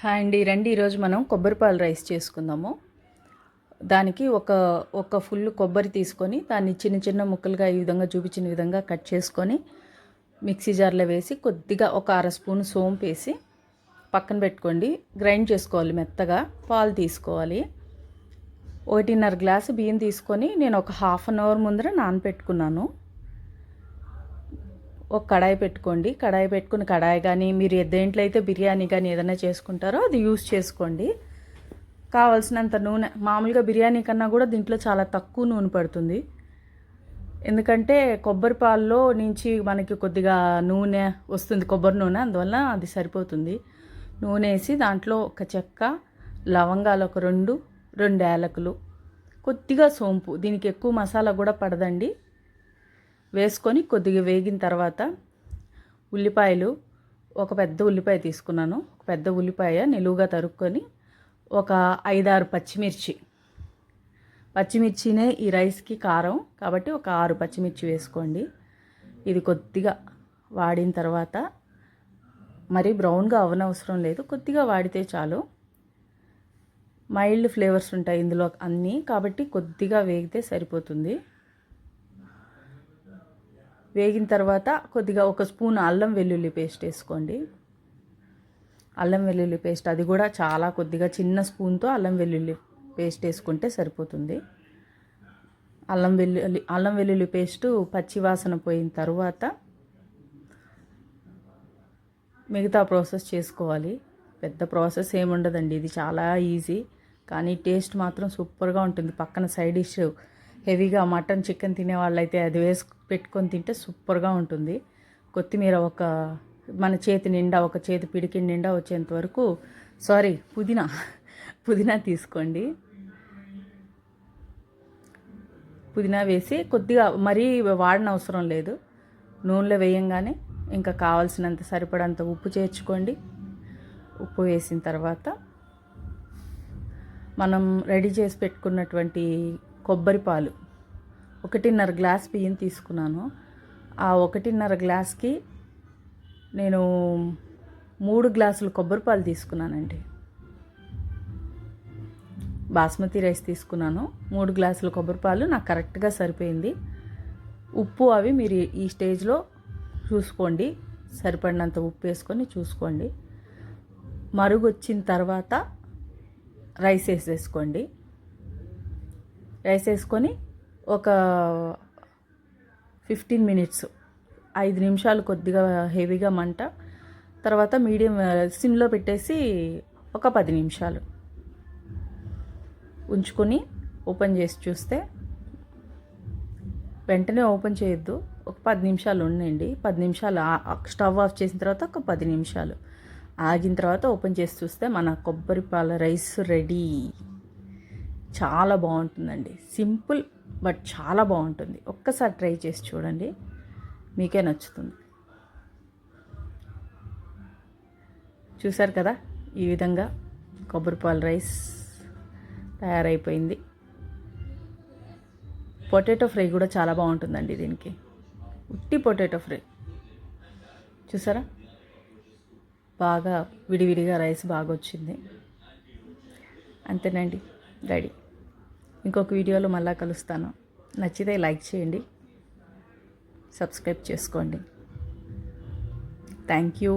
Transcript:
Hi అండి, రండి ఈరోజు మనం కొబ్బరిపాలు రైస్ చేసుకుందాము. దానికి ఒక ఫుల్ కొబ్బరి తీసుకొని దాన్ని చిన్న చిన్న ముక్కలుగా ఈ విధంగా చూపించిన విధంగా కట్ చేసుకొని మిక్సీ జార్లో వేసి కొద్దిగా ఒక అర స్పూన్ సోంపు వేసి పక్కన పెట్టుకోండి. గ్రైండ్ చేసుకోవాలి మెత్తగా. పాలు తీసుకోవాలి. 1.5 గ్లాసు బియ్యం తీసుకొని నేను ఒక హాఫ్ అన్ అవర్ ముందర నానపెట్టుకున్నాను. ఒక కడాయి పెట్టుకోండి. కడాయి పెట్టుకుని కడాయి కానీ మీరు దేంట్లో అయితే బిర్యానీ కానీ ఏదైనా చేసుకుంటారో అది యూస్ చేసుకోండి. కావాల్సినంత నూనె, మామూలుగా బిర్యానీ కన్నా కూడా దీంట్లో చాలా తక్కువ నూనె పడుతుంది. ఎందుకంటే కొబ్బరి పాలలో నుంచి మనకి కొద్దిగా నూనె వస్తుంది, కొబ్బరి నూనె, అందువల్ల అది సరిపోతుంది. నూనె వేసి దాంట్లో ఒక చెక్క, లవంగాలు ఒక రెండు యాలకులు, కొద్దిగా సోంపు, దీనికి ఎక్కువ మసాలా కూడా పడదండి, వేసుకొని కొద్దిగా వేగిన తర్వాత ఉల్లిపాయలు, ఒక పెద్ద ఉల్లిపాయ తీసుకున్నాను. ఒక పెద్ద ఉల్లిపాయ నిలువుగా తరుక్కొని ఒక 5-6 పచ్చిమిర్చినే ఈ రైస్కి కారం కాబట్టి ఒక 6 పచ్చిమిర్చి వేసుకోండి. ఇది కొద్దిగా వాడిన తర్వాత, మరి బ్రౌన్గా అవనవసరం లేదు, కొద్దిగా వాడితే చాలు. మైల్డ్ ఫ్లేవర్స్ ఉంటాయి ఇందులో అన్నీ, కాబట్టి కొద్దిగా వేగితే సరిపోతుంది. వేగిన తర్వాత కొద్దిగా ఒక స్పూన్ అల్లం వెల్లుల్లి పేస్ట్ వేసుకోండి. అల్లం వెల్లుల్లి పేస్ట్ అది కూడా చాలా కొద్దిగా చిన్న స్పూన్తో అల్లం వెల్లుల్లి పేస్ట్ వేసుకుంటే సరిపోతుంది. అల్లం వెల్లుల్లి పేస్టు పచ్చివాసన పోయిన తర్వాత మిగతా ప్రాసెస్ చేసుకోవాలి. పెద్ద ప్రాసెస్ ఏముండదండి, ఇది చాలా ఈజీ, కానీ టేస్ట్ మాత్రం సూపర్గా ఉంటుంది. పక్కన సైడ్ డిష్ హెవీగా మటన్ చికెన్ తినే వాళ్ళైతే అది పెట్టుకొని తింటే సూపర్గా ఉంటుంది. కొత్తిమీర మన చేతి నిండా, ఒక చేతి పిడికి నిండా వచ్చేంత వరకు, పుదీనా తీసుకోండి. పుదీనా వేసి కొద్దిగా మరీ వాడిన అవసరం లేదు, నూనెలో వేయంగానే ఇంకా కావాల్సినంత సరిపడంత ఉప్పు చేర్చుకోండి. ఉప్పు వేసిన తర్వాత మనం రెడీ చేసి పెట్టుకున్నటువంటి కొబ్బరి పాలు, 1.5 గ్లాస్ బియ్యం తీసుకున్నాను. ఆ 1.5 గ్లాస్కి నేను 3 గ్లాసులు కొబ్బరి పాలు తీసుకున్నానండి. బాస్మతి రైస్ తీసుకున్నాను. 3 గ్లాసుల కొబ్బరి పాలు నాకు కరెక్ట్గా సరిపోయింది. ఉప్పు అవి మీరు ఈ స్టేజ్లో చూసుకోండి, సరిపడినంత ఉప్పు వేసుకొని చూసుకోండి. మరుగు వచ్చిన తర్వాత రైస్ వేసేసుకోండి. రైస్ వేసుకొని ఒక 15 మినిట్స్, 5 నిమిషాలు కొద్దిగా హెవీగా మంట, తర్వాత మీడియం సిమ్లో పెట్టేసి ఒక 10 నిమిషాలు ఉంచుకొని ఓపెన్ చేసి చూస్తే, వెంటనే ఓపెన్ చేయొద్దు, ఒక 10 నిమిషాలు ఉండండి. 10 నిమిషాలు స్టవ్ ఆఫ్ చేసిన తర్వాత ఒక 10 నిమిషాలు ఆగిన తర్వాత ఓపెన్ చేసి చూస్తే మన కొబ్బరి పాల రైస్ రెడీ. చాలా బాగుంటుందండి, సింపుల్ బట్ చాలా బాగుంటుంది. ఒక్కసారి ట్రై చేసి చూడండి, మీకే నచ్చుతుంది. చూసారు కదా, ఈ విధంగా కొబ్బరిపాల రైస్ తయారైపోయింది. పొటాటో ఫ్రై కూడా చాలా బాగుంటుందండి దీనికి, ఉట్టి పొటాటో ఫ్రై. చూసారా, బాగా విడివిడిగా రైస్ బాగా వచ్చింది. అంతేనండి, రెడీ. ఇంకొక వీడియోలో మళ్ళా కలుస్తాను. నచ్చితే లైక్ చేయండి, సబ్స్క్రైబ్ చేసుకోండి. Thank you.